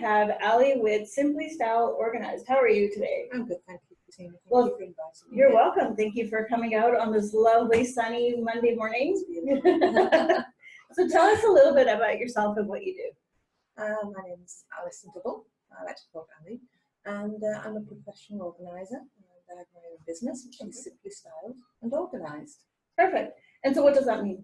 have Allie with Simply Style Organized. How are you today? I'm good, thank you, Tina. Thank Well, you for inviting me. You're welcome. Thank you for coming out on this lovely sunny Monday morning. So tell us a little bit about yourself and what you do. My name is Alison Double. I like to call it Allie, and I'm a professional organizer. I have my own business, which is Simply Styled and Organised. Perfect. And so what does that mean?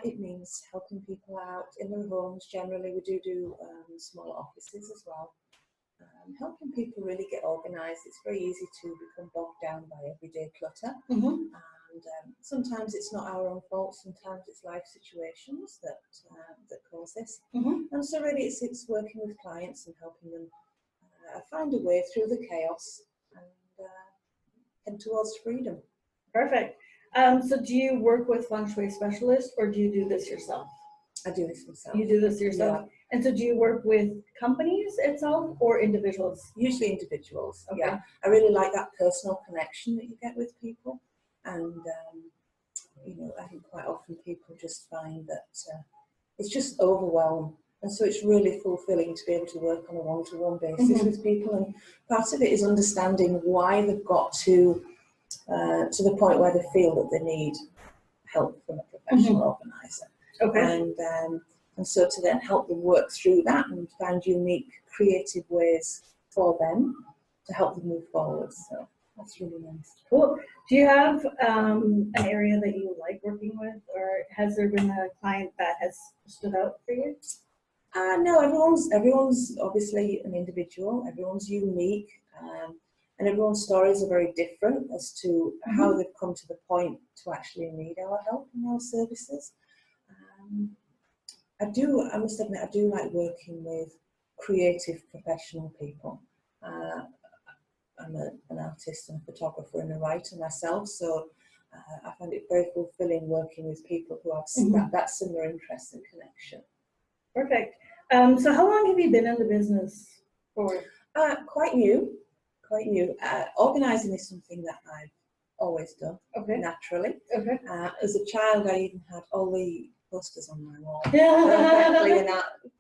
It means helping people out in their homes. Generally, we do smaller offices as well. Helping people really get organised. It's very easy to become bogged down by everyday clutter. And sometimes it's not our own fault. Sometimes it's life situations that cause this. And so really, it's working with clients and helping them find a way through the chaos and head towards freedom. Perfect. So do you work with feng shui specialists, or do you do this yourself? I do this myself. You do this yourself? Yeah. And so do you work with companies itself or individuals? Usually individuals, okay. Yeah. I really like that personal connection that you get with people. And, I think quite often people just find that it's just overwhelmed. And so it's really fulfilling to be able to work on a one-to-one basis with people. And part of it is understanding why they've got to the point where they feel that they need help from a professional organizer. Okay. And so to then help them work through that and find unique, creative ways for them to help them move forward. So that's really nice. Cool. Do you have an area that you like working with, or has there been a client that has stood out for you? No, everyone's obviously an individual. Everyone's unique. And everyone's stories are very different as to how they've come to the point to actually need our help and our services. I must admit, I do like working with creative professional people. I'm an artist and a photographer and a writer myself, so I find it very fulfilling working with people who have that similar interest and connection. Perfect. So how long have you been in the business for? Quite new. Organising is something that I've always done, naturally. Okay. As a child, I even had all the posters on my wall,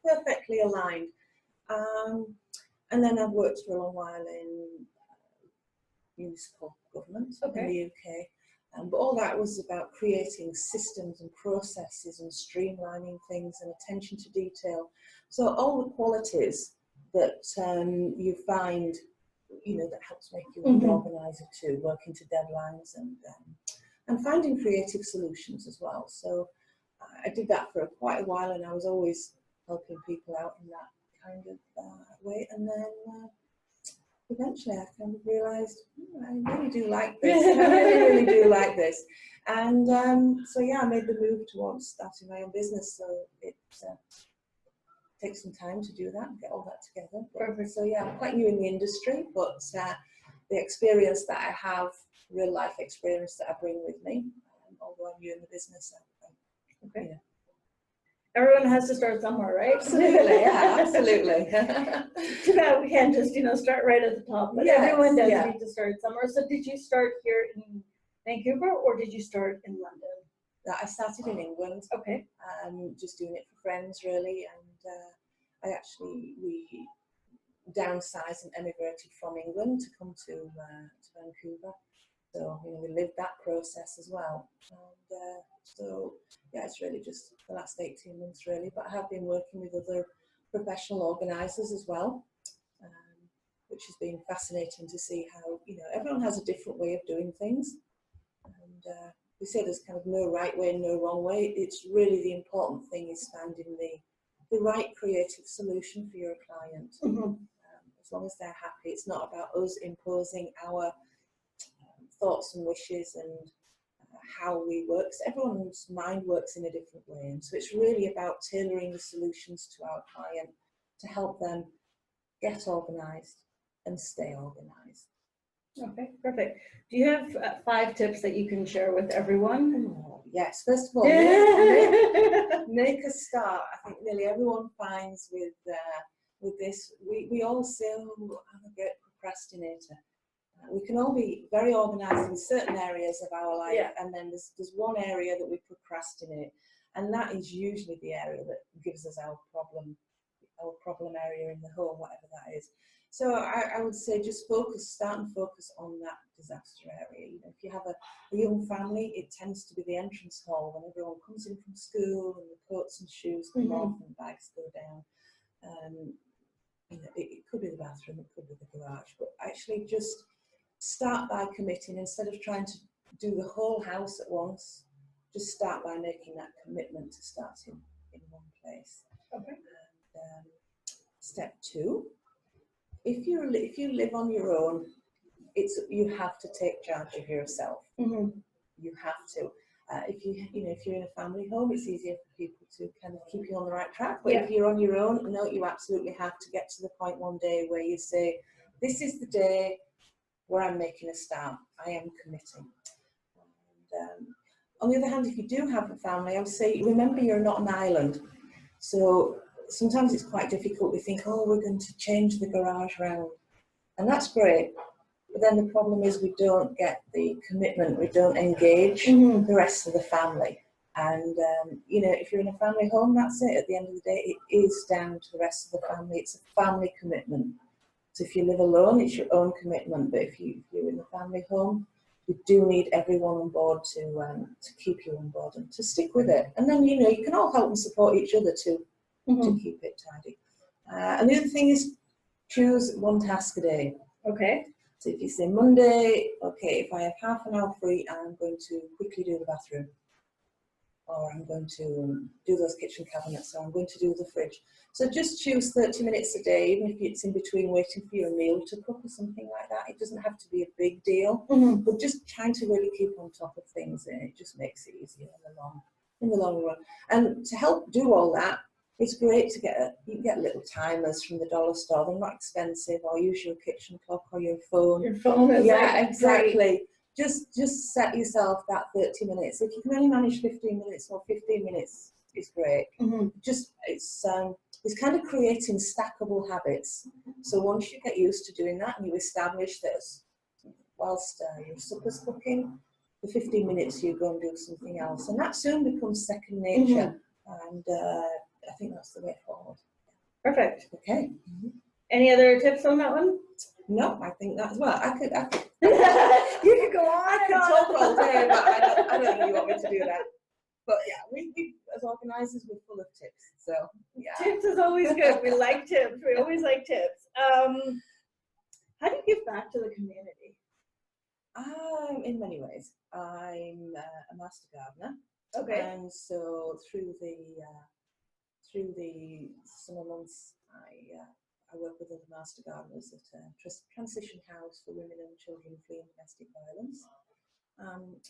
perfectly aligned. And then I've worked for a long while in municipal government in the UK. But all that was about creating systems and processes and streamlining things and attention to detail. So all the qualities that you find, that helps make you an organizer too, working to deadlines and finding creative solutions as well. So I did that for quite a while, and I was always helping people out in that kind of way. And then eventually I kind of realised, I really do like this. I really do like this. And so yeah, I made the move towards starting my own business. So it takes some time to do that and get all that together. But, so yeah, I'm quite new in the industry, but the experience that I have, real life experience that I bring with me, although I'm new in the business, Everyone has to start somewhere, right? Absolutely, yeah, absolutely. Too bad we can't just, start right at the top, but everyone does need to start somewhere. So did you start here in Vancouver, or did you start in London? I started in England. Okay. Just doing it for friends, really, and we downsized and emigrated from England to come to Vancouver. So we lived that process as well. And so yeah, it's really just the last 18 months really. But I have been working with other professional organisers as well, which has been fascinating to see how everyone has a different way of doing things. And we say there's kind of no right way and no wrong way. It's really the important thing is finding the right creative solution for your client. As long as they're happy, it's not about us imposing our thoughts and wishes and how we work. So everyone's mind works in a different way, and so it's really about tailoring the solutions to our client to help them get organised and stay organised. Okay, perfect. Do you have 5 tips that you can share with everyone? Oh, yes. First of all, make a start. I think nearly everyone finds with this, we all say, oh, I'm a great procrastinator. We can all be very organised in certain areas of our life, and then there's one area that we procrastinate, and that is usually the area that gives us our problem our problem area in the home, whatever that is. So I would say just start and focus on that disaster area. You know, if you have a young family, it tends to be the entrance hall when everyone comes in from school and the coats and shoes come off and bags go down. You know, it could be the bathroom, it could be the garage, but actually just start by committing instead of trying to do the whole house at once. Just start by making that commitment to start in one place. Okay. And, step 2, if you live on your own, you have to take charge of yourself. You have to. If you're in a family home, it's easier for people to kind of keep you on the right track. But if you're on your own, no, you absolutely have to get to the point one day where you say, this is the day where I'm making a start. I am committing. And, on the other hand, if you do have a family, I would say, remember you're not an island. So sometimes it's quite difficult. We think, oh, we're going to change the garage round. And that's great. But then the problem is we don't get the commitment, we don't engage the rest of the family. And, you know, if you're in a family home, that's it. At the end of the day, it is down to the rest of the family. It's a family commitment. So if you live alone, it's your own commitment. But if you're in a family home, you do need everyone on board to keep you on board and to stick with it. And then, you know, you can all help and support each other to keep it tidy. And the other thing is choose one task a day. Okay. So if you say Monday, okay, if I have half an hour free, I'm going to quickly do the bathroom. Or I'm going to do those kitchen cabinets, or I'm going to do the fridge. So just choose 30 minutes a day, even if it's in between waiting for your meal to cook or something like that. It doesn't have to be a big deal, but just trying to really keep on top of things, and it just makes it easier in the long run. And to help do all that, it's great to you can get little timers from the dollar store. They're not expensive, or use your kitchen clock or your phone. Your phone is exactly. Great. Just set yourself that 30 minutes. If you can only manage 15 minutes or 15 minutes, it's great. It's kind of creating stackable habits. So once you get used to doing that and you establish that whilst your supper's cooking, for 15 minutes you go and do something else, and that soon becomes second nature. And I think that's the way forward. Perfect. Okay. Any other tips on that one? No, I think that's, well, I could you could go on. I could talk all day, but I don't think you want me to do that. But yeah, we as organisers, we're full of tips. So yeah. Tips is always good. We like tips. We always like tips. How do you give back to the community? In many ways. I'm a master gardener. Okay. And so through the summer months, I work with other master gardeners at a transition house for women and children fleeing domestic violence.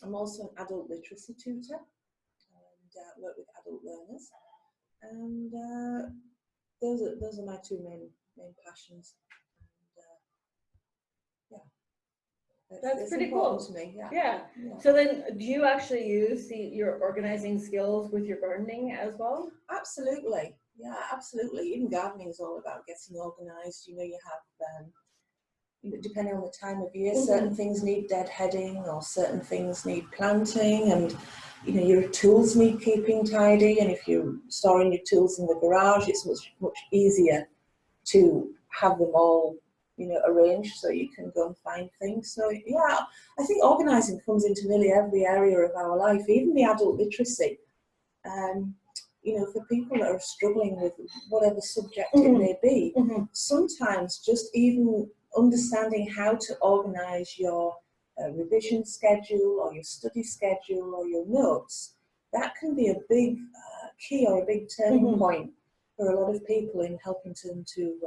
I'm also an adult literacy tutor and work with adult learners. And those are my two main passions. And, that's pretty cool to me. Yeah. So then, do you actually use your organizing skills with your gardening as well? Absolutely. Yeah, absolutely. Even gardening is all about getting organised. You know, you have, depending on the time of year, certain things need deadheading or certain things need planting, and you know, your tools need keeping tidy. And if you're storing your tools in the garage, it's much easier to have them all, you know, arranged so you can go and find things. So yeah, I think organising comes into nearly every area of our life, even the adult literacy. You know, for people that are struggling with whatever subject it may be, sometimes just even understanding how to organise your revision schedule or your study schedule or your notes, that can be a big key or a big turning point for a lot of people in helping them to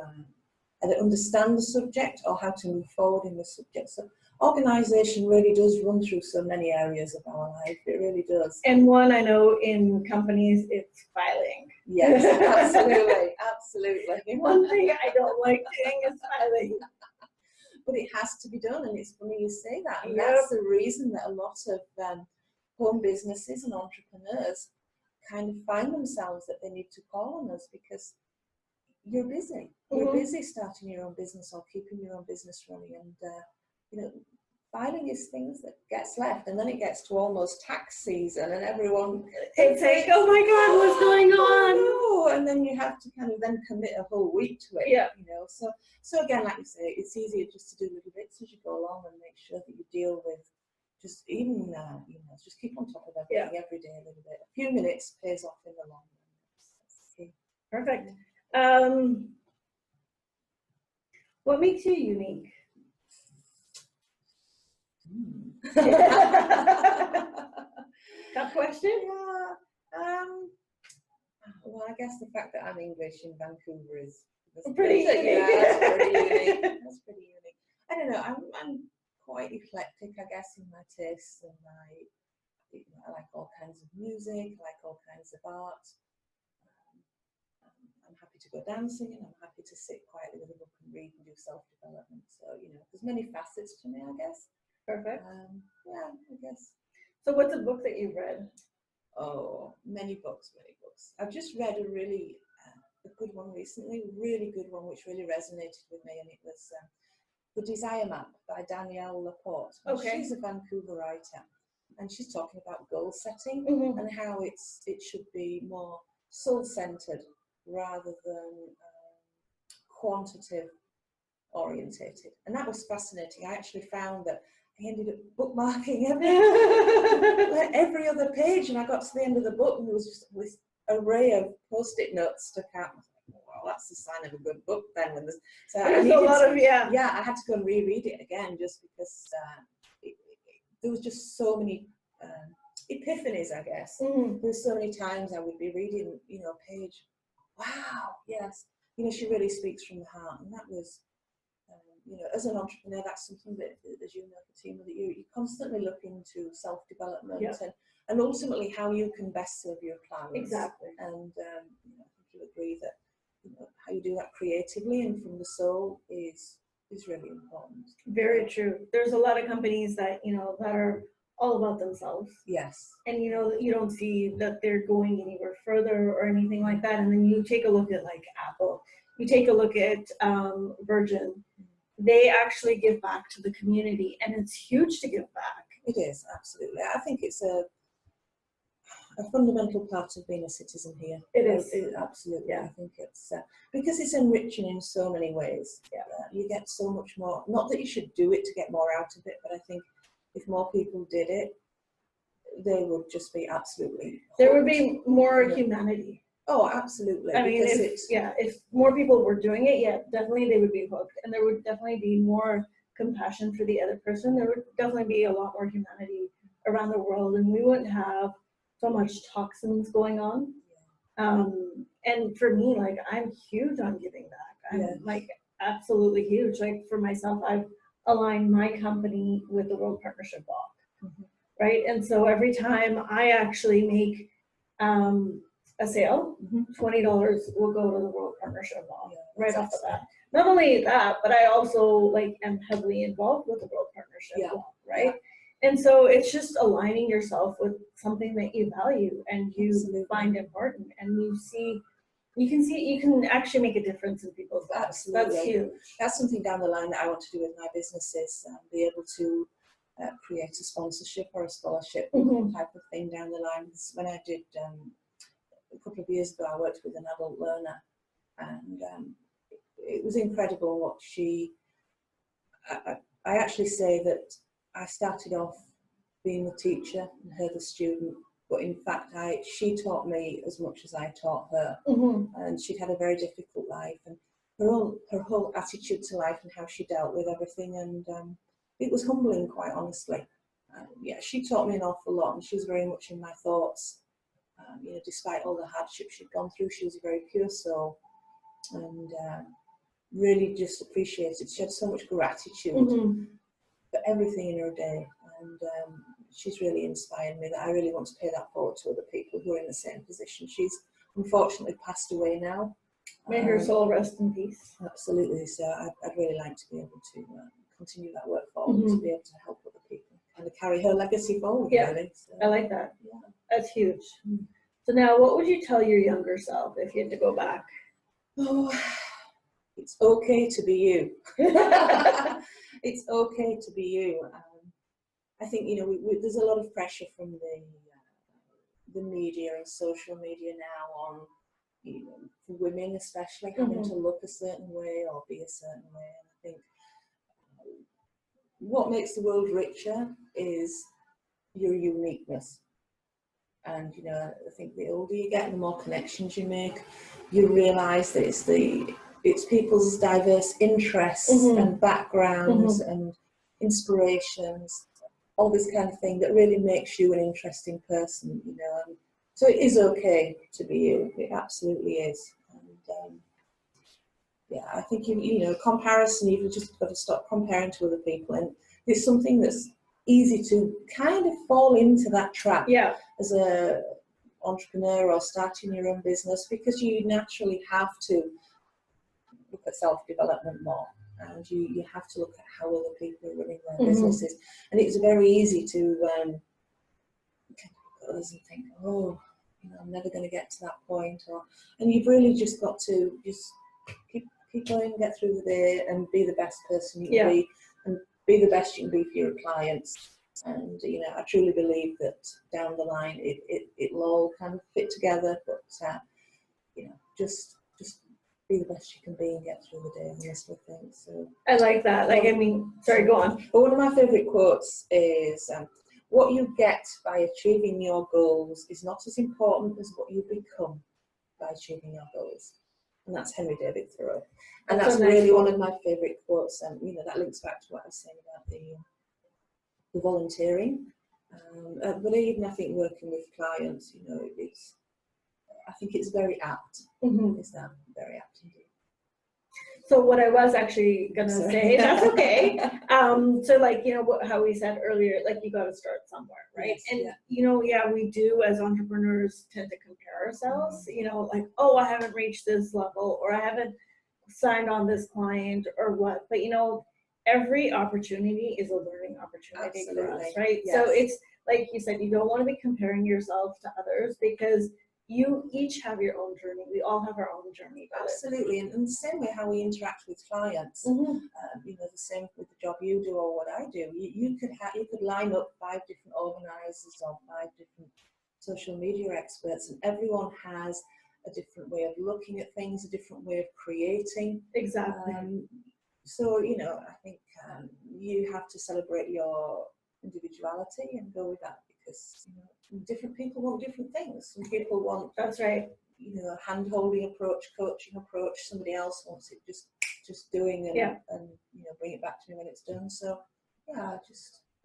either understand the subject or how to move forward in the subject. So organisation really does run through so many areas of our life. It really does. And one I know in companies, it's filing. Yes, absolutely, absolutely. One thing I don't like doing is filing. But it has to be done, and it's funny you say that. And that's the reason that a lot of home businesses and entrepreneurs kind of find themselves that they need to call on us, because you're busy. You're busy starting your own business or keeping your own business running, and you know, filing is things that gets left, and then it gets to almost tax season, and everyone it's like, oh my God, what's going on? Oh, and then you have to kind of then commit a whole week to it. Yeah. You know, so again, like you say, it's easier just to do little bits as you go along and make sure that you deal with just even you know, just keep on top of everything every day a little bit. A few minutes pays off in the long run. That's key. Perfect. What makes you unique? Tough question? Yeah. Well, I guess the fact that I'm English in Vancouver is pretty unique. Yeah, that's pretty unique. That's pretty unique. I don't know. I'm quite eclectic, I guess, in my tastes and I like all kinds of music. I like all kinds of art. I'm happy to go dancing, and I'm happy to sit quietly with a book and read and do self-development. So, you know, there's many facets to me, I guess. Perfect. Yeah, I guess. So what's a book that you've read? Oh, many books. I've just read a really a good one recently, really good one, which really resonated with me, and it was The Desire Map by Danielle Laporte. Okay. She's a Vancouver writer, and she's talking about goal setting and how it should be more soul-centered rather than quantitative orientated. And that was fascinating. I actually found that I ended up bookmarking every other page, and I got to the end of the book and there was just this array of post-it notes stuck out. I was like, well, that's the sign of a good book then. When so I needed I had to go and reread it again just because there was just so many epiphanies, I guess. There's so many times I would be reading, you know, a page. Wow, yes, you know, she really speaks from the heart, and that was. You know, as an entrepreneur, that's something that, as you know, Fatima, that you constantly look into self-development and ultimately how you can best serve your clients. Exactly. And you know, I think you'll agree that, you know, how you do that creatively and from the soul is really important. Very true. There's a lot of companies that, you know, that are all about themselves. Yes. And you know, you don't see that they're going anywhere further or anything like that. And then you take a look at like Apple, you take a look at Virgin. They actually give back to the community, and it's huge to give back. It is, absolutely. I think it's a fundamental part of being a citizen here. It is. Absolutely. Yeah. I think it's because it's enriching in so many ways. Yeah. You get so much more. Not that you should do it to get more out of it, but I think if more people did it, they would just be absolutely. There would be more humanity. Oh, absolutely. I mean, if more people were doing it, definitely they would be hooked, and there would definitely be more compassion for the other person. There would definitely be a lot more humanity around the world, and we wouldn't have so much toxins going on. And for me, like, I'm huge on giving back. I'm like absolutely huge. Like for myself, I've aligned my company with the World Partnership Walk, right? And so every time I actually make a sale, $20 will go to the World Partnership Walk right off the bat. Not only that, but I also like am heavily involved with the World Partnership Walk, right? And so it's just aligning yourself with something that you value and you find important, and you can actually make a difference in people's lives. Absolutely. That's huge. That's something down the line that I want to do with my businesses, be able to create a sponsorship or a scholarship type of thing down the line. When I did a couple of years ago, I worked with an adult learner, and it was incredible what I actually say that I started off being the teacher and her the student, but in fact she taught me as much as I taught her, and she'd had a very difficult life, and her whole attitude to life and how she dealt with everything, and it was humbling, quite honestly. She taught me an awful lot, and she was very much in my thoughts. You know, despite all the hardships she'd gone through, she was a very pure soul, and really just appreciated. She had so much gratitude for everything in her day, and she's really inspired me that I really want to pay that forward to other people who are in the same position. She's unfortunately passed away now. May her soul rest in peace. Absolutely. So I'd really like to be able to continue that work forward, to be able to help other people, kind of carry her legacy forward. Really. So, I like that. Yeah. That's huge. So now, what would you tell your younger self if you had to go back? Oh, it's okay to be you. It's okay to be you. I think, you know, there's a lot of pressure from the media and social media now on, you know, for women especially, having to look a certain way or be a certain way. And I think what makes the world richer is your uniqueness. And, you know, I think the older you get, the more connections you make, you realise that it's people's diverse interests and backgrounds and inspirations, all this kind of thing that really makes you an interesting person, you know. And so it is okay to be you. It absolutely is. And yeah, I think you know, comparison, you've just got to stop comparing to other people, and it's something that's easy to kind of fall into that trap as a entrepreneur or starting your own business, because you naturally have to look at self-development more, and you have to look at how other people are running their businesses, and it's very easy to look at others and think, oh, you know, I'm never going to get to that point, and you've really just got to just keep going, get through the day, and be the best person you can be, and be the best you can be for your clients. And, you know, I truly believe that down the line it'll all kind of fit together, but you know, just be the best you can be and get through the day, honestly, I think. So I like that. Like, I mean, sorry, go on. But one of my favourite quotes is, what you get by achieving your goals is not as important as what you become by achieving your goals. And that's Henry David Thoreau. And that's really one of my favourite quotes. And, you know, that links back to what I was saying about the volunteering. But even I think working with clients, you know, I think it's very apt. Is that very apt indeed? So what I was actually gonna say, that's okay. So like, you know, how we said earlier, like you got to start somewhere, right? Yes, and you know, we do as entrepreneurs tend to compare ourselves. You know, like, oh, I haven't reached this level, or I haven't signed on this client, or what. But you know, every opportunity is a learning opportunity for us, right? Yes. So it's like you said, you don't want to be comparing yourself to others, because you each have your own journey. We all have our own journey. Absolutely, and the same way how we interact with clients. You know, the same with the job you do or what I do. You could line up 5 different organisers or 5 different social media experts, and everyone has a different way of looking at things, a different way of creating. Exactly. So, you know, I think you have to celebrate your individuality and go with that, because, you know, different people want different things. Some people want, that's right, you know, a hand-holding approach, coaching approach. Somebody else wants it just doing and you know, bring it back to me when it's done. So yeah,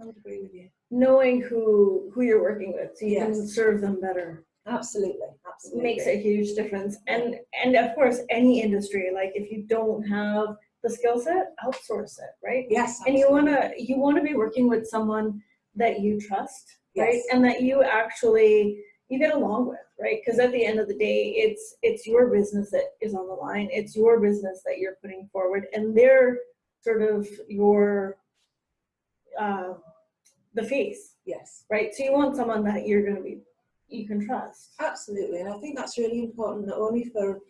I would agree with you. Knowing who you're working with, so you can serve them better. Absolutely, makes a huge difference. And of course, any industry, like if you don't have the skill set, outsource it, right? Yes. And you wanna be working with someone that you trust, right? And that you get along with, right? Because at the end of the day, it's your business that is on the line. It's your business that you're putting forward, and they're sort of your the face. Yes. Right. So you want someone that you can trust. Absolutely, and I think that's really important, not only for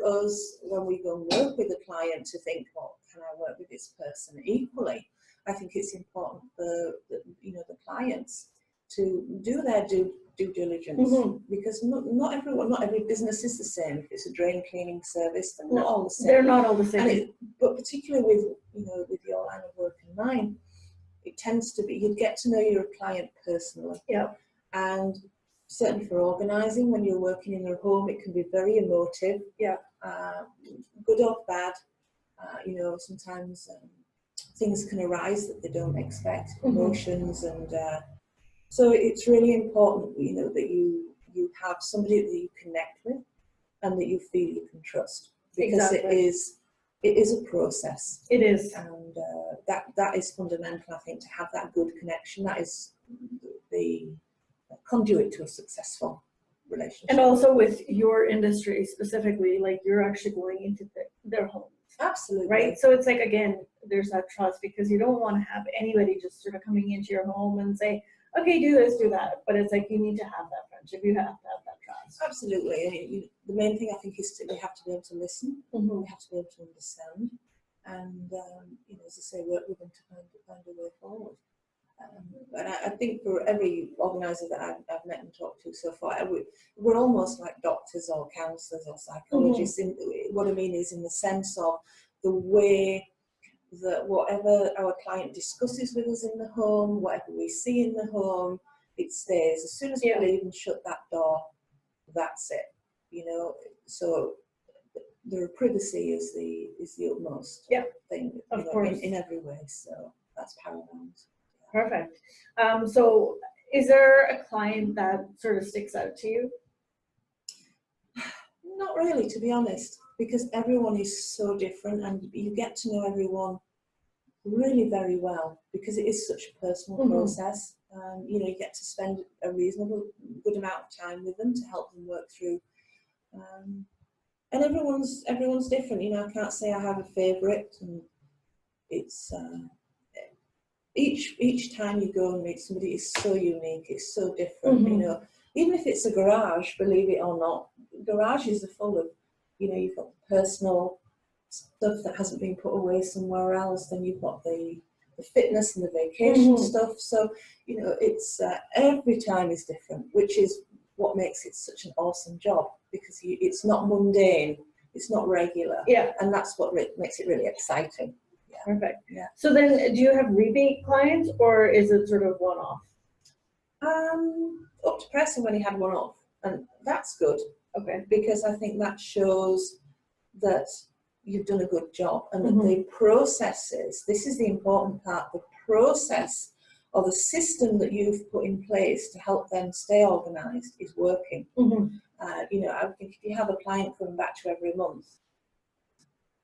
us when we go and work with a client to think, well, can I work with this person? Equally, I think it's important for the clients to do their due diligence, because not every business is the same. If it's a drain cleaning service, they're not all the same. They're not all the same. But particularly with your line of work in mind, it tends to be you get to know your client personally. Yeah. And certainly for organising, when you're working in their home, it can be very emotive. Yeah. Good or bad. You know, sometimes things can arise that they don't expect, emotions, and so it's really important, you know, that you have somebody that you connect with and that you feel you can trust, because it is a process. It is, and that is fundamental. I think to have that good connection, that is the conduit to a successful relationship. And also with your industry specifically, like you're actually going into their homes. Absolutely. Right? So it's like, again, there's that trust, because you don't want to have anybody just sort of coming into your home and say, okay, do this, do that. But it's like, you need to have that friendship. You have to have that trust. Absolutely. And the main thing, I think, is we have to be able to listen. We have to be able to understand. And, you know, as I say, work with them to find a way forward. And I think for every organizer that I've met and talked to so far, we're almost like doctors or counsellors or psychologists. What I mean is in the sense of the way that whatever our client discusses with us in the home, whatever we see in the home, it stays. As soon as we leave and shut that door, that's it. You know, so the privacy is the utmost thing, of course, in every way. So that's paramount. Perfect. So is there a client that sort of sticks out to you? Not really, to be honest, because everyone is so different, and you get to know everyone really very well because it is such a personal process. You know, you get to spend a reasonable good amount of time with them to help them work through. And everyone's different. You know, I can't say I have a favourite, and it's each time you go and meet somebody is so unique. It's so different. You know, even if it's a garage, believe it or not, garages are full of, you know, you've got personal stuff that hasn't been put away somewhere else. Then you've got the fitness and the vacation stuff. So you know, it's every time is different, which is what makes it such an awesome job, because it's not mundane, it's not regular, and that's what makes it really exciting. Perfect. So then, do you have repeat clients, or is it sort of one-off? Up to pressing when you had one off, and that's good. Okay, because I think that shows that you've done a good job, and that the processes, this is the important part, the process or the system that you've put in place to help them stay organised is working. You know, I think if you have a client coming back to every month,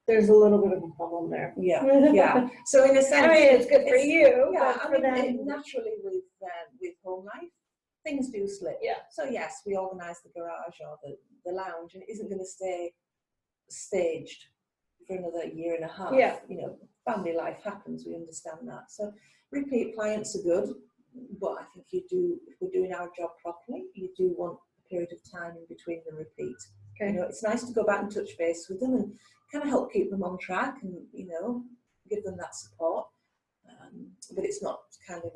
there's a little bit of a problem there. So in a sense, I mean, it's good for you. Yeah, but for them, naturally with home life, things do slip. So yes, we organise the garage or the lounge, and it isn't going to stay staged for another year and a half. You know, family life happens. We understand that. So repeat clients are good, but I think if we're doing our job properly, you do want a period of time in between the repeat. You know, it's nice to go back and touch base with them and kind of help keep them on track, and you know, give them that support. But it's not kind of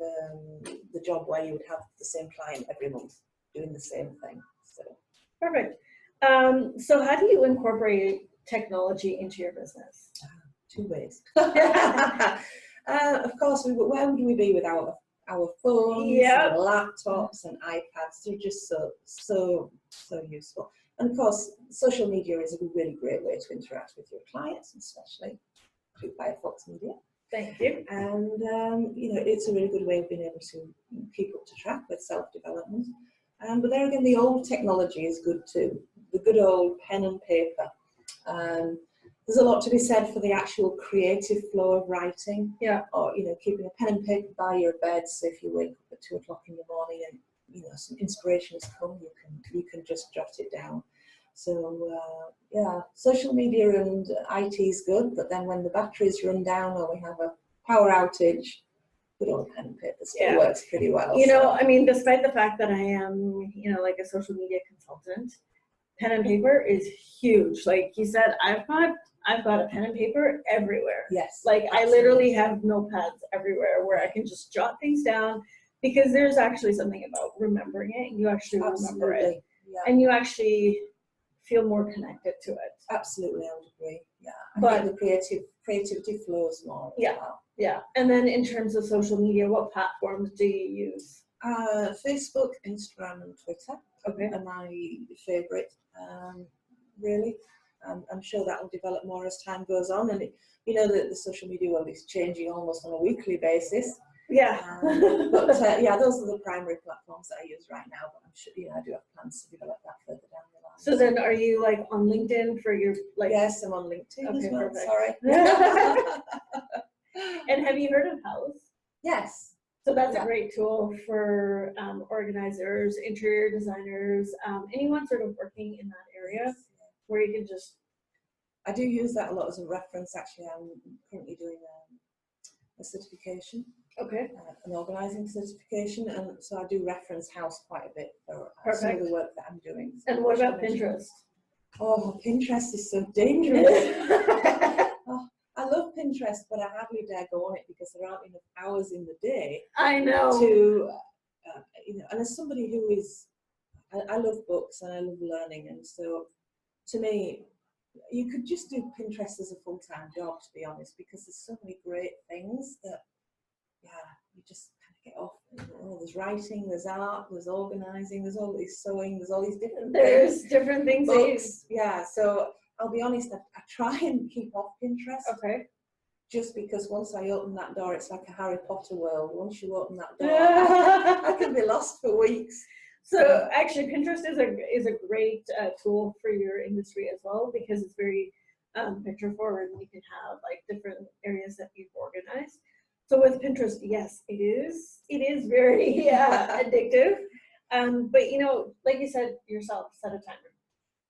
the job where you would have the same client every month doing the same thing. So perfect. So how do you incorporate technology into your business? Two ways. Of course, where would we be without our phones and laptops and iPads? They're just so useful. And of course, social media is a really great way to interact with your clients, especially through FireFox Media. Thank you. And you know, it's a really good way of being able to keep up to track with self-development. But there again, the old technology is good too. The good old pen and paper. There's a lot to be said for the actual creative flow of writing. Or you know, keeping a pen and paper by your bed, so if you wake up at 2 o'clock in the morning and you know some inspiration has come, you can just jot it down. So yeah, social media and IT is good, but then when the batteries run down or we have a power outage, good old pen and paper still works pretty well. You know, I mean, despite the fact that I am, you know, like a social media consultant, pen and paper is huge. Like you said, I've got a pen and paper everywhere. Yes. Like absolutely. I literally have notepads everywhere where I can just jot things down, because there's actually something about remembering it. You actually remember it, and you actually feel more connected to it. Absolutely, I would agree. Yeah, but the creativity flows more. Yeah. And then in terms of social media, what platforms do you use? Facebook, Instagram, and Twitter. Are my favourite. Really, I'm sure that will develop more as time goes on, and you know the social media world is changing almost on a weekly basis. But yeah, those are the primary platforms that I use right now. But I'm sure, you know, I do have plans to develop that further down the line. So then, are you like on LinkedIn for your like? Yes, I'm on LinkedIn as well. Perfect. Sorry. And have you heard of House? Yes. So that's a great tool for organizers, interior designers, anyone sort of working in that area, where you can just. I do use that a lot as a reference. Actually, I'm currently doing a certification. An organising certification, and so I do reference House quite a bit for some of the work that I'm doing. And what about Pinterest? Oh, Pinterest is so dangerous. I love Pinterest, but I hardly dare go on it because there aren't enough hours in the day I know. to, you know, and as somebody who is, I love books and I love learning, and so to me, you could just do Pinterest as a full-time job, to be honest, because there's so many great things that, yeah, you just kind of get off. You know, there's writing, there's art, there's organising, there's all these sewing, there's all these different There's things. different things. Books, yeah. So I'll be honest, I try and keep off Pinterest. Okay. Just because once I open that door, it's like a Harry Potter world. Once you open that door, I can be lost for weeks. So actually, Pinterest is a great tool for your industry as well, because it's very picture forward, and you can have like different areas that you've organized. So with Pinterest, yes, it is very addictive. But you know, like you said yourself, set a timer.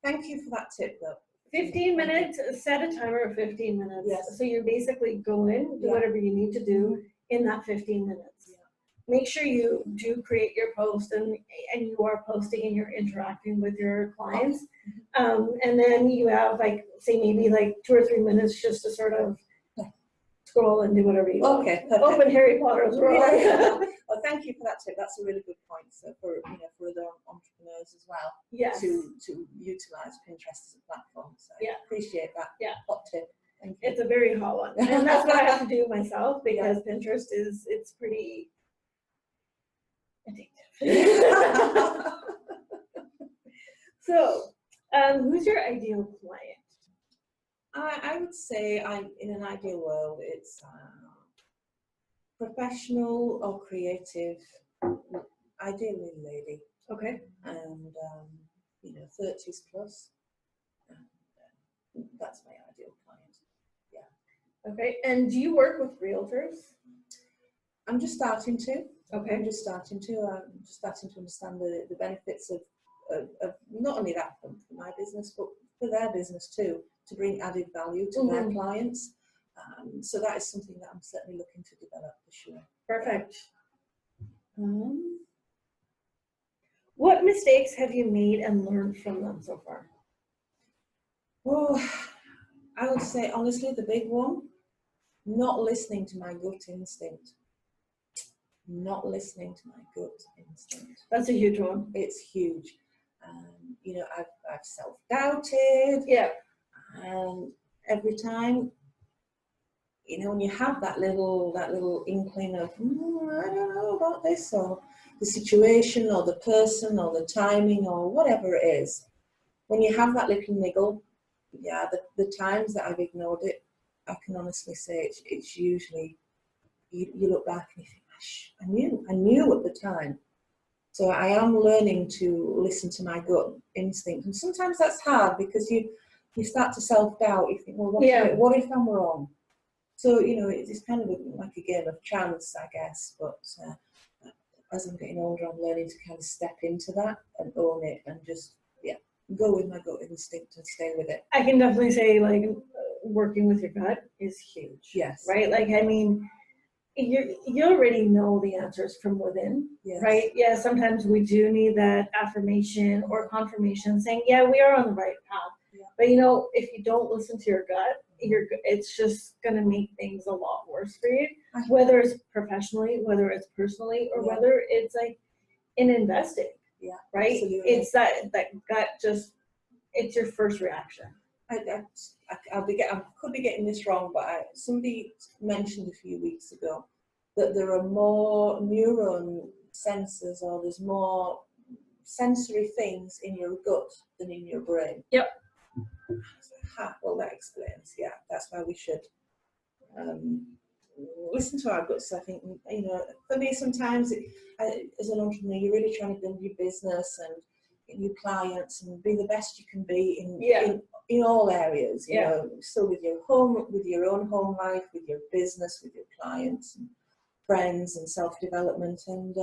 Thank you for that tip, though. 15 minutes, set a timer of 15 minutes. Yes. So you basically go in, do whatever you need to do in that 15 minutes. Yeah. Make sure you do create your post, and you are posting and you're interacting with your clients. And then you have like, say maybe like 2 or 3 minutes just to sort of scroll and do whatever you want. Okay, perfect. Open Harry Potter's world. Well, thank you for that tip. That's a really good point. So for, you know, for other entrepreneurs as well, Yes. to utilize Pinterest as a platform. So I appreciate that. Yeah. Hot tip. Thank you. It's a very hot one, and that's what I have to do myself, because Pinterest it's pretty addictive. So, who's your ideal client? I would say, in an ideal world, it's professional or creative, ideally lady. Okay. And you know, 30s plus. That's my ideal client. Yeah. Okay. And do you work with realtors? I'm just starting to. Okay. I'm just starting to understand the benefits of not only that for my business, but for their business too, to bring added value to their clients. So that is something that I'm certainly looking to develop for sure. Perfect. What mistakes have you made and learned from them so far? Oh, I would say honestly, the big one, not listening to my gut instinct. Not listening to my gut instinct. That's a huge one. It's huge. You know, I've self-doubted. Yeah. And every time, you know, when you have that little inkling of, I don't know about this, or the situation, or the person, or the timing, or whatever it is, when you have that little niggle, yeah, the times that I've ignored it, I can honestly say it's usually, you look back and you think, I knew at the time. So I am learning to listen to my gut instinct, and sometimes that's hard because you start to self-doubt. You think, well, what if I'm wrong? So, you know, it's kind of like a game of chance, I guess. But as I'm getting older, I'm learning to kind of step into that and own it, and just go with my gut instinct and stay with it. I can definitely say, like, working with your gut is huge. Yes. Right? Like, I mean, you already know the answers from within, right? Yeah, sometimes we do need that affirmation or confirmation saying, yeah, we are on the right path. Yeah. But you know, if you don't listen to your gut, it's just going to make things a lot worse for you, whether it's professionally, whether it's personally, or whether it's like in investing. Yeah, right? Absolutely. It's that gut, just, it's your first reaction. I could be getting this wrong, but somebody mentioned a few weeks ago that there are more neuron sensors, or there's more sensory things in your gut than in your brain. Yep. Well, that explains. Yeah, that's why we should listen to our guts. I think, you know, for me, sometimes as an entrepreneur, you're really trying to build your business and new clients and be the best you can be in all areas, you know, so with your home, with your own home life, with your business, with your clients and friends and self-development, and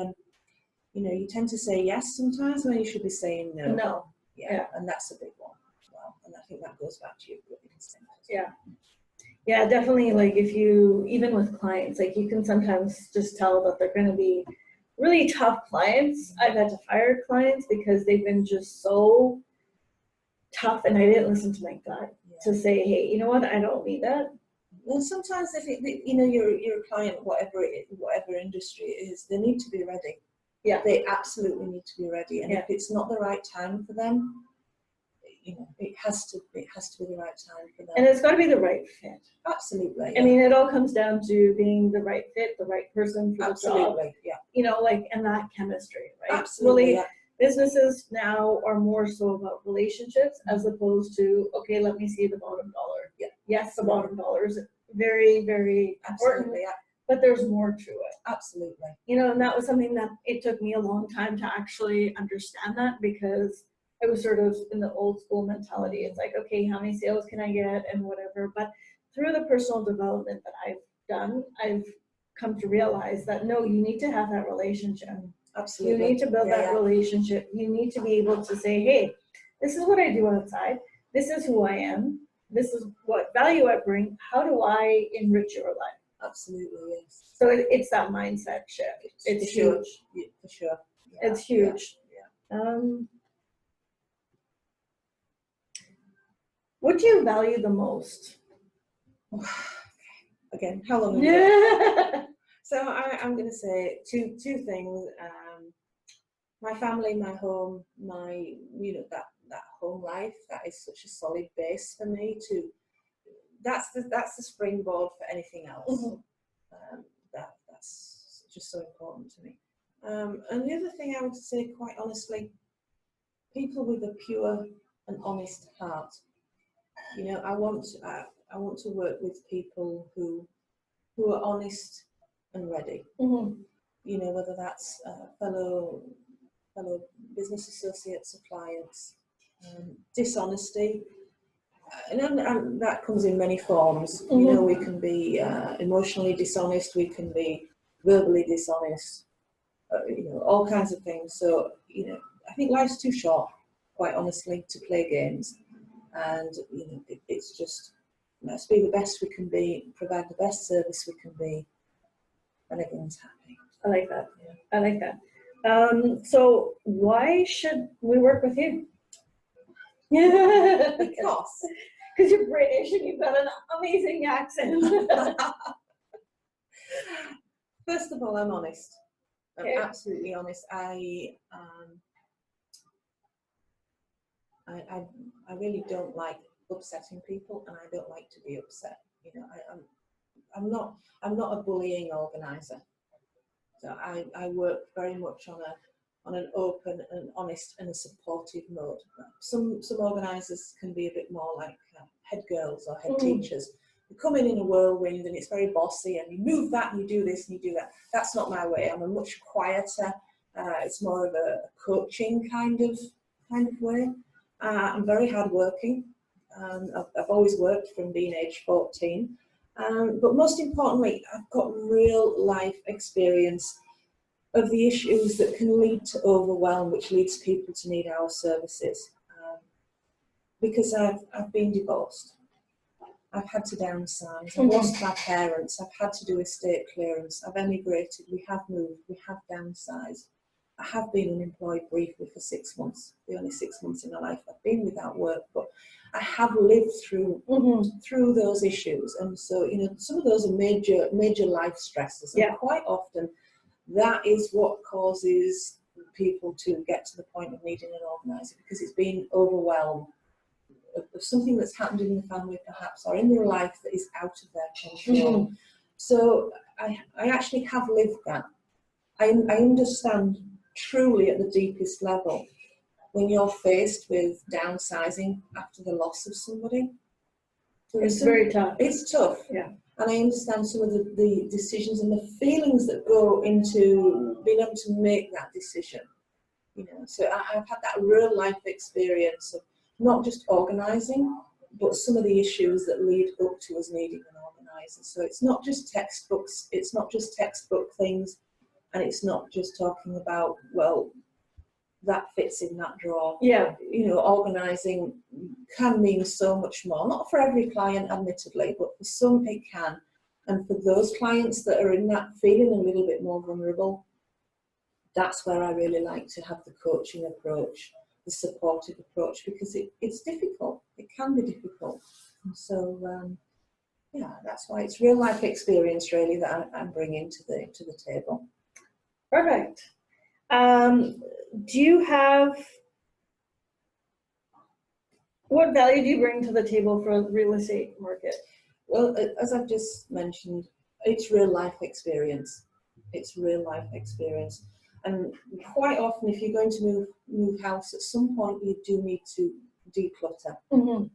you know, you tend to say yes sometimes when you should be saying no. And that's a big one as well, and I think that goes back to your gut instinct. Yeah, definitely. Like, if you, even with clients, like, you can sometimes just tell that they're going to be really tough clients. I've had to fire clients because they've been just so tough, and I didn't listen to my gut to say, hey, you know what, I don't need that. And sometimes if you know you're a client, whatever industry it is, they need to be ready. Yeah. They absolutely need to be ready. And Yeah. if it's not the right time for them, you know, it has to be the right time for them. And it's got to be the right fit. Absolutely. I mean, it all comes down to being the right fit, the right person for the job. Absolutely. Yeah. You know, like, and that chemistry, right? Absolutely. Really, Yeah. businesses now are more so about relationships as opposed to, okay, let me see the bottom dollar. Yeah. Yes, the bottom dollar is very, very important, Absolutely. Yeah. but there's more to it. Absolutely. You know, and that was something that it took me a long time to actually understand that, because I was sort of in the old school mentality. It's like, okay, how many sales can I get and whatever. But through the personal development that I've done, I've come to realize that no, you need to have that relationship. Absolutely. You need to build that relationship. You need to be able to say, hey, this is what I do outside. This is who I am. This is what value I bring. How do I enrich your life? Absolutely, yes. So it's that mindset shift. It's huge. Sure. Yeah, for sure. Yeah. It's huge. Yeah. What do you value the most? Again, how long have we got? So I'm going to say two things. My family, my home, my that home life, that is such a solid base for me. That's the springboard for anything else. Mm-hmm. That's just so important to me. And the other thing I would say, quite honestly, people with a pure and honest heart. You know, I want to work with people who are honest and ready. Mm-hmm. You know, whether that's fellow business associates or clients. Dishonesty, and that comes in many forms. Mm-hmm. You know, we can be emotionally dishonest, we can be verbally dishonest, you know, all kinds of things. So, you know, I think life's too short, quite honestly, to play games. And, you know, it's just, let's be the best we can be, provide the best service we can be, and everyone's happy. I like that. Yeah. I like that. So why should we work with you? Because you're British and you've got an amazing accent. First of all, I'm honest. I'm absolutely honest. I really don't like upsetting people, and I don't like to be upset. You know, I'm not a bullying organizer. So I work very much on an open and honest and a supportive mode. Some organisers can be a bit more like head girls or head teachers. You come in a whirlwind and it's very bossy, and you move that and you do this and you do that. That's not my way. I'm a much quieter. It's more of a coaching kind of way. I'm very hardworking. I've always worked from being age 14. But most importantly, I've got real life experience of the issues that can lead to overwhelm, which leads people to need our services. Because I've been divorced, I've had to downsize, I've lost my parents, I've had to do estate clearance, I've emigrated, we have moved, we have downsized. I have been unemployed briefly for 6 months, the only 6 months in my life I've been without work, but I have lived through those issues. And so, you know, some of those are major life stresses, and quite often that is what causes people to get to the point of needing an organiser, because it's been overwhelmed of something that's happened in the family perhaps, or in their life, that is out of their control. So I actually have lived that. I understand truly at the deepest level when you're faced with downsizing after the loss of somebody. It's very tough. It's tough. Yeah. And I understand some of the decisions and the feelings that go into being able to make that decision. You know, so I've had that real life experience of not just organising, but some of the issues that lead up to us needing an organiser. So it's not just textbooks, it's not just textbook things, and it's not just talking about, well, that fits in that drawer. Yeah. You know, organising can mean so much more. Not for every client, admittedly, but for some it can. And for those clients that are in that feeling a little bit more vulnerable, that's where I really like to have the coaching approach, the supportive approach, because it's difficult. It can be difficult. And so yeah, that's why it's real life experience really that I'm bringing to the table. Perfect. Do you have, what value do you bring to the table for the real estate market? Well, as I've just mentioned, it's real life experience. It's real life experience. And quite often, if you're going to move house, at some point you do need to declutter. Mm-hmm.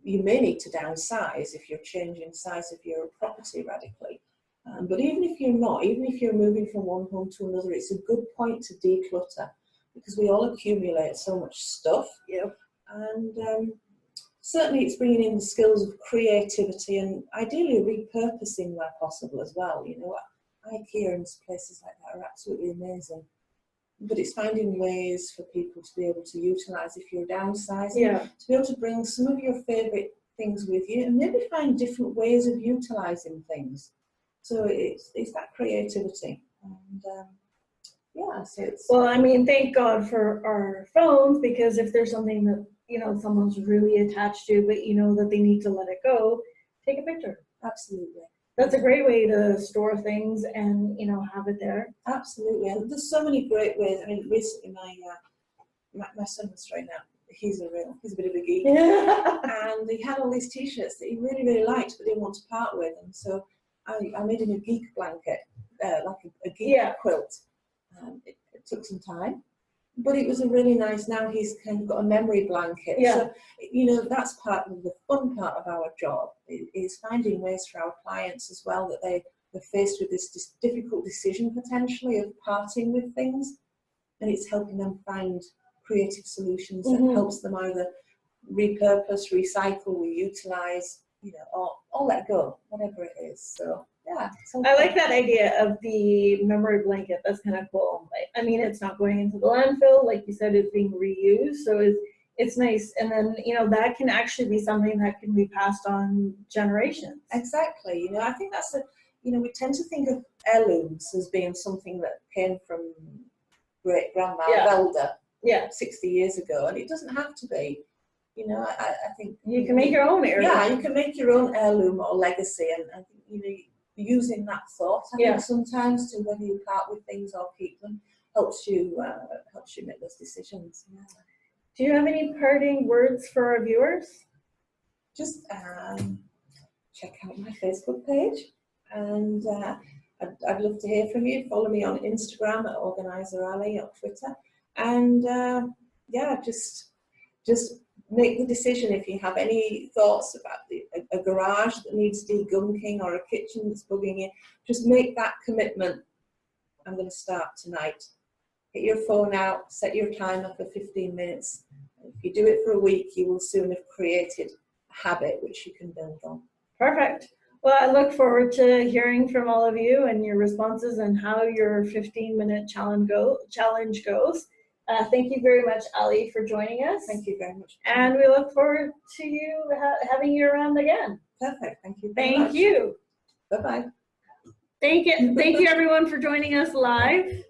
You may need to downsize if you're changing size of your property radically. But even if you're not, even if you're moving from one home to another, it's a good point to declutter because we all accumulate so much stuff. Yep. And certainly it's bringing in the skills of creativity and ideally repurposing where possible as well. You know, IKEA and places like that are absolutely amazing. But it's finding ways for people to be able to utilise if you're downsizing, Yeah. to be able to bring some of your favourite things with you and maybe find different ways of utilising things. So it's that creativity. And yeah, so it's... Well, I mean, thank God for our phones, because if there's something that, you know, someone's really attached to, but you know that they need to let it go, take a picture. Absolutely. That's a great way to store things and, you know, have it there. Absolutely. And there's so many great ways. I mean, recently my son was right now, he's a bit of a geek. And he had all these t-shirts that he really, really liked, but didn't want to part with them. So I made him a geek blanket, like a geek quilt. It took some time, but it was a really nice, now he's kind of got a memory blanket. Yeah. So, you know, that's part of the fun part of our job, is finding ways for our clients as well that they're faced with this difficult decision potentially of parting with things, and it's helping them find creative solutions that helps them either repurpose, recycle, reutilize, you know, or let go, whatever it is. So yeah, I like that idea of the memory blanket. That's kind of cool. I mean, it's not going into the landfill, like you said, it's being reused, so it's nice. And then, you know, that can actually be something that can be passed on generations. Exactly. You know, I think that's you know, we tend to think of heirlooms as being something that came from great grandma Velda 60 years ago, and it doesn't have to be. You know, I think you can make your own heirloom. Yeah, you can make your own heirloom or legacy, and I think, you know, using that thought, I think sometimes to whether you part with things or keep them helps you make those decisions. Yeah. Do you have any parting words for our viewers? Just check out my Facebook page, and I'd love to hear from you. Follow me on Instagram at Organizer Allie, or Twitter, and yeah, just make the decision. If you have any thoughts about a garage that needs degunking or a kitchen that's bugging you, just make that commitment. I'm going to start tonight. Get your phone out, set your timer for 15 minutes. If you do it for a week, you will soon have created a habit which you can build on. Perfect. Well, I look forward to hearing from all of you and your responses and how your 15-minute challenge goes. Thank you very much, Allie, for joining us. Thank you very much. And we look forward to you having you around again. Perfect. Thank you. Thank you. Bye-bye. Thank you, everyone, for joining us live.